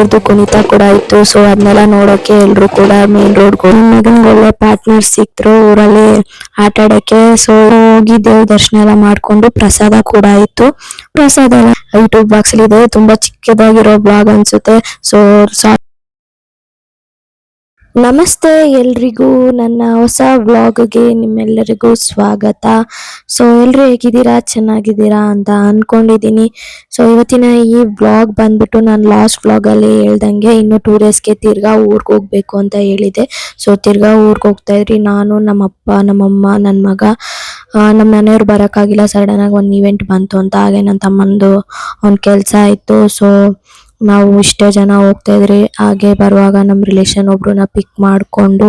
ದೇವ್ರದ್ದು ಕುಣಿತ ಕೂಡ ಇತ್ತು. ಸೊ ಅದನ್ನೆಲ್ಲ ನೋಡೋಕೆ ಎಲ್ರು ಕೂಡ ಮೇನ್ ರೋಡ್ ಮಗನ್ಗೆ ಒಳ್ಳೆ ಪಾರ್ಟ್ನರ್ ಸಿಕ್ತರು ಊರಲ್ಲಿ ಆಟ ಆಡಕ್ಕೆ. ಸೊ ಹೋಗಿ ದೇವ್ರ ದರ್ಶನ ಎಲ್ಲ ಮಾಡ್ಕೊಂಡು ಪ್ರಸಾದ ಕೂಡ ಇತ್ತು. ಪ್ರಸಾದ ಎಲ್ಲ ಯೂಟ್ಯೂಬ್ ಬಾಕ್ಸ್ ಇದೆ, ತುಂಬಾ ಚಿಕ್ಕದಾಗಿರೋ ಬ್ಲಾಗ್ ಅನ್ಸುತ್ತೆ. ಸೊ ನಮಸ್ತೆ ಎಲ್ರಿಗೂ, ನನ್ನ ಹೊಸ ವ್ಲಾಗ್ಗೆ ನಿಮ್ಮೆಲ್ಲರಿಗೂ ಸ್ವಾಗತ. ಸೊ ಎಲ್ರು ಹೇಗಿದ್ದೀರಾ, ಚೆನ್ನಾಗಿದ್ದೀರಾ ಅಂತ ಅನ್ಕೊಂಡಿದ್ದೀನಿ. ಸೊ ಇವತ್ತಿನ ಈ ವ್ಲಾಗ್ ಬಂದ್ಬಿಟ್ಟು ನಾನು ಲಾಸ್ಟ್ ವ್ಲಾಗಲ್ಲಿ ಹೇಳ್ದಂಗೆ ಇನ್ನು 2 ಡೇಸ್ಗೆ ತಿರ್ಗಾ ಊರಿಗೆ ಹೋಗ್ಬೇಕು ಅಂತ ಹೇಳಿದೆ. ಸೊ ತಿರ್ಗಾ ಊರಿಗೆ ಹೋಗ್ತಾ ಇದ್ರಿ ನಾನು, ನಮ್ಮಪ್ಪ, ನಮ್ಮಮ್ಮ, ನನ್ನ ಮಗ. ನಮ್ಮ ಮನೆಯವ್ರು ಬರೋಕ್ಕಾಗಿಲ್ಲ, ಸಡನ್ ಆಗಿ ಒಂದು ಇವೆಂಟ್ ಬಂತು ಅಂತ. ಹಾಗೆ ನನ್ನ ತಮ್ಮಂದು ಒಂದು ಕೆಲಸ ಆಯಿತು. ಸೊ ನಾವು ಇಷ್ಟೇ ಜನ ಹೋಗ್ತಾ ಇದ್ರಿ. ಹಾಗೆ ಬರುವಾಗ ನಮ್ಮ ರಿಲೇಷನ್ ಒಬ್ರನ್ನ ಪಿಕ್ ಮಾಡಿಕೊಂಡು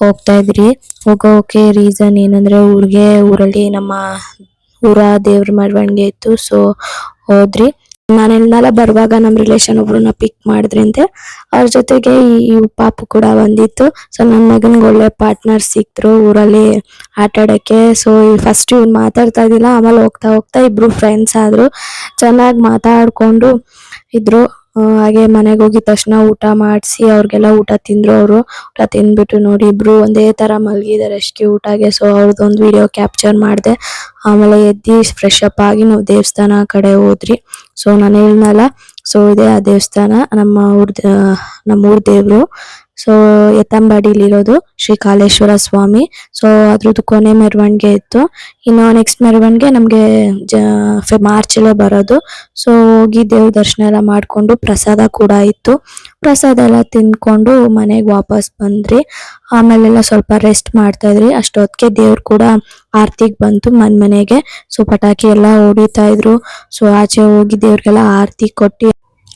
ಹೋಗ್ತಾ ಇದ್ರಿ. ಹೋಗೋಕೆ ರೀಸನ್ ಏನಂದ್ರೆ ಊರಲ್ಲಿ ನಮ್ಮ ಊರ ದೇವ್ರ ಮೆರವಣಿಗೆ ಇತ್ತು. ಸೊ ಹೋದ್ರಿ. ನಾನೆಲ್ಲ ಬರುವಾಗ ನಮ್ಮ ರಿಲೇಷನ್ ಒಬ್ರನ್ನ ಪಿಕ್ ಮಾಡಿದ್ರಂತೆ. ಅವ್ರ ಜೊತೆಗೆ ಈ ಪಾಪು ಕೂಡ ಬಂದಿತ್ತು. ಸೊ ನನ್ನ ಮಗನ್ಗೆ ಒಳ್ಳೆ ಪಾರ್ಟ್ನರ್ ಸಿಕ್ತರು ಊರಲ್ಲಿ ಆಟ ಆಡಕ್ಕೆ. ಸೊ ಫಸ್ಟ್ ಇವ್ನು ಮಾತಾಡ್ತಾ ಇದ್ದಿಲ್ಲ, ಆಮೇಲೆ ಹೋಗ್ತಾ ಹೋಗ್ತಾ ಇಬ್ರು ಫ್ರೆಂಡ್ಸ್ ಆದ್ರು, ಚೆನ್ನಾಗಿ ಮಾತಾಡ್ಕೊಂಡು ಇದ್ರು. ಹಾಗೆ ಮನೆಗೆ ಹೋಗಿದ ತಕ್ಷಣ ಊಟ ಮಾಡಿಸಿ ಅವ್ರಿಗೆಲ್ಲ ಊಟ ತಿಂದ್ರು. ಅವರು ಊಟ ತಿಂದ್ಬಿಟ್ಟು ನೋಡಿ ಇಬ್ರು ಒಂದೇ ತರ ಮಲಗಿದ್ದಾರೆ ಅಷ್ಟೇ ಊಟಗೆ. ಸೊ ಅವ್ರದ್ದೊಂದು ವಿಡಿಯೋ ಕ್ಯಾಪ್ಚರ್ ಮಾಡಿದೆ. ಆಮೇಲೆ ಎದ್ದು ಫ್ರೆಶ್ ಅಪ್ ಆಗಿ ನಾವು ದೇವಸ್ಥಾನ ಕಡೆ ಹೋದ್ರಿ. ಸೊ ನಾನು ಹೇಳಿದ್ನಲ್ಲ, ಸೊ ಇದೆ ಆ ದೇವಸ್ಥಾನ, ನಮ್ಮೂರ್ ದೇವ್ರು. ಸೊ ಎತ್ತಂಬಾಡಿಲಿರೋದು ಶ್ರೀ ಕಾಲೇಶ್ವರ ಸ್ವಾಮಿ. ಸೊ ಅದ್ರದ್ದು ಕೊನೆ ಮೆರವಣಿಗೆ ಇತ್ತು. ಇನ್ನು ನೆಕ್ಸ್ಟ್ ಮೆರವಣಿಗೆ ನಮ್ಗೆ ಮಾರ್ಚ್ ಅಲ್ಲೇ ಬರೋದು. ಸೊ ಹೋಗಿ ದೇವ್ರ ದರ್ಶನ ಎಲ್ಲ ಮಾಡ್ಕೊಂಡು ಪ್ರಸಾದ ಕೂಡ ಇತ್ತು. ಪ್ರಸಾದ ಎಲ್ಲ ತಿನ್ಕೊಂಡು ಮನೆಗೆ ವಾಪಸ್ ಬಂದ್ರಿ. ಆಮೇಲೆಲ್ಲ ಸ್ವಲ್ಪ ರೆಸ್ಟ್ ಮಾಡ್ತಾ ಇದ್ರಿ. ಅಷ್ಟೊತ್ತಿಗೆ ದೇವ್ರು ಕೂಡ ಆರ್ತಿಗೆ ಬಂತು ಮನೆಗೆ. ಸೊ ಪಟಾಕಿ ಎಲ್ಲ ಹೊಡಿತಾ ಇದ್ರು. ಸೊ ಆಚೆ ಹೋಗಿ ದೇವ್ರಿಗೆಲ್ಲ ಆರತಿ ಕೊಟ್ಟು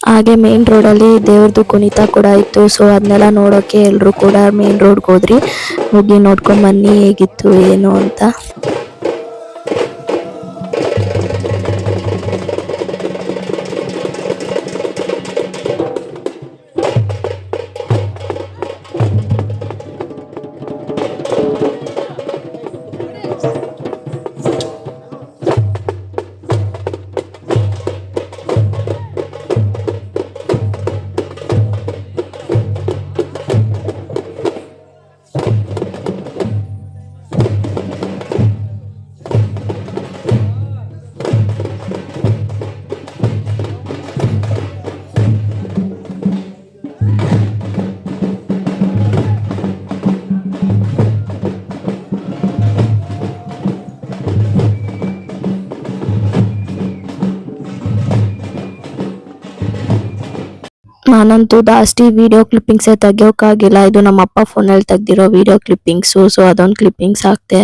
ಹಾಗೆ ಮೇನ್ ರೋಡಲ್ಲಿ ದೇವ್ರದ್ದು ಕುಣಿತ ಕೂಡ ಇತ್ತು. ಸೊ ಅದನ್ನೆಲ್ಲ ನೋಡೋಕೆ ಎಲ್ರು ಕೂಡ ಮೇನ್ ರೋಡ್ಗೆ ಹೋದ್ರಿ. ಹೋಗಿ ನೋಡ್ಕೊಂಡ್ ಬನ್ನಿ ಹೇಗಿತ್ತು ಏನು ಅಂತ. ನಾನಂತೂ ಜಾಸ್ತಿ ವಿಡಿಯೋ ಕ್ಲಿಪ್ಪಿಂಗ್ಸೇ ತೆಗಿಯೋಕ್ಕಾಗಿಲ್ಲ. ಇದು ನಮ್ಮ ಅಪ್ಪ ಫೋನಲ್ಲಿ ತೆಗ್ದಿರೋ ವಿಡಿಯೋ ಕ್ಲಿಪ್ಪಿಂಗ್ಸು. ಸೊ ಅದೊಂದು ಕ್ಲಿಪ್ಪಿಂಗ್ಸ್ ಹಾಕ್ತೆ.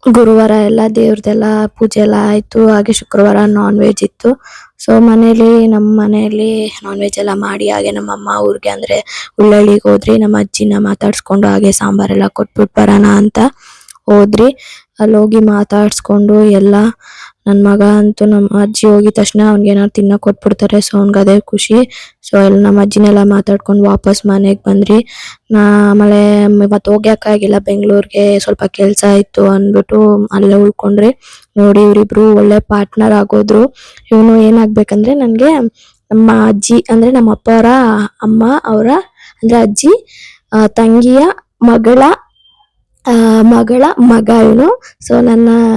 ಗುರುವಾರ ಎಲ್ಲ ದೇವ್ರದೆಲ್ಲ ಪೂಜೆ ಎಲ್ಲ ಆಯಿತು. ಹಾಗೆ ಶುಕ್ರವಾರ ನಾನ್ ವೆಜ್ ಇತ್ತು. ಸೊ ನಮ್ಮ ಮನೆಯಲ್ಲಿ ನಾನ್ ವೆಜ್ ಎಲ್ಲ ಮಾಡಿ, ಹಾಗೆ ನಮ್ಮಮ್ಮ ಊರಿಗೆ ಅಂದರೆ ಉಳ್ಳಳ್ಳಿಗೆ ಹೋದ್ರಿ. ನಮ್ಮ ಅಜ್ಜಿನ ಮಾತಾಡ್ಸ್ಕೊಂಡು ಹಾಗೆ ಸಾಂಬಾರೆಲ್ಲ ಕೊಟ್ಬಿಟ್ಟು ಬರೋಣ ಅಂತ ಹೋದ್ರಿ. ಅಲ್ಲಿ ಹೋಗಿ ಮಾತಾಡ್ಸ್ಕೊಂಡು ಎಲ್ಲ ನನ್ನ ಮಗ ಅಂತೂ ನಮ್ಮ ಅಜ್ಜಿ ಹೋಗಿದ ತಕ್ಷಣ ಅವ್ನಿಗೆ ಏನಾದ್ರು ತಿನ್ನೋಕೆ ಕೊಟ್ಬಿಡ್ತಾರೆ. ಸೊ ಅವ್ನಿಗೆ ಅದೇ ಖುಷಿ. ಸೊ ಎಲ್ಲ ನಮ್ಮ ಅಜ್ಜಿನೆಲ್ಲ ಮಾತಾಡ್ಕೊಂಡು ವಾಪಸ್ ಮನೆಗೆ ಬಂದ್ರಿ. ಆಮೇಲೆ ಇವತ್ತು ಹೋಗ್ಯಕ್ಕಾಗಿಲ್ಲ ಬೆಂಗಳೂರಿಗೆ, ಸ್ವಲ್ಪ ಕೆಲಸ ಇತ್ತು ಅಂದ್ಬಿಟ್ಟು ಅಲ್ಲೇ ಉಳ್ಕೊಂಡ್ರಿ. ನೋಡಿ ಇವರಿಬ್ರು ಒಳ್ಳೆ ಪಾರ್ಟ್ನರ್ ಆಗೋದ್ರು. ಇವನು ಏನಾಗ್ಬೇಕಂದ್ರೆ ನನಗೆ ನಮ್ಮ ಅಜ್ಜಿ ಅಂದ್ರೆ ನಮ್ಮ ಅಪ್ಪ ಅವರ ಅಮ್ಮ ಅವರ ಅಂದ್ರೆ ಅಜ್ಜಿ ತಂಗಿಯ ಮಗಳ ಮಗ ಇವನು. ಸೊ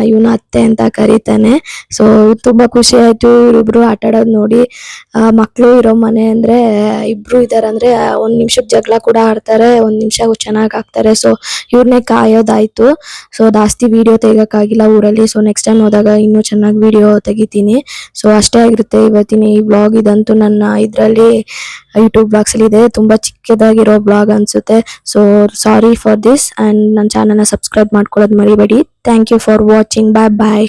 ಇವನು ಅತ್ತೆ ಅಂತ ಕರೀತಾನೆ. ಸೊ ತುಂಬಾ ಖುಷಿ ಆಯ್ತು ಇವರಿಬ್ರು ಆಟ ಆಡೋದು ನೋಡಿ. ಮಕ್ಳು ಇರೋ ಮನೆ ಅಂದ್ರೆ ಇಬ್ರು ಇದಾರೆ ಅಂದ್ರೆ 1 ನಿಮಿಷಕ್ಕೆ ಜಗಳ ಕೂಡ ಆಡ್ತಾರೆ, 1 ನಿಮಿಷ ಚೆನ್ನಾಗ್ ಆಗ್ತಾರೆ. ಸೊ ಇವ್ರನ್ನೇ ಕಾಯೋದಾಯ್ತು. ಸೊ ಜಾಸ್ತಿ ವಿಡಿಯೋ ತೆಗಿಯಕ್ಕಾಗಿಲ್ಲ ಊರಲ್ಲಿ. ಸೊ ನೆಕ್ಸ್ಟ್ ಟೈಮ್ ಹೋದಾಗ ಇನ್ನೂ ಚೆನ್ನಾಗಿ ವಿಡಿಯೋ ತೆಗಿತೀನಿ. ಸೊ ಅಷ್ಟೇ ಆಗಿರುತ್ತೆ ಇವತ್ತಿನ ಈ ವ್ಲಾಗ್. ಇದಂತೂ ನನ್ನ ಇದರಲ್ಲಿ ಯೂಟ್ಯೂಬ್ ಬ್ಲಾಗ್ಸ್ ಅಲ್ಲಿ ಇದೆ, ತುಂಬಾ ಚಿಕ್ಕದಾಗಿರೋ ಬ್ಲಾಗ್ ಅನ್ಸುತ್ತೆ. So sorry for this. And ನನ್ನ ಚಾನಲ್ನ ಸಬ್ಸ್ಕ್ರೈಬ್ ಮಾಡ್ಕೊಳ್ಳೋದು ಮರಿಬೇಡಿ. Thank you for watching. Bye bye.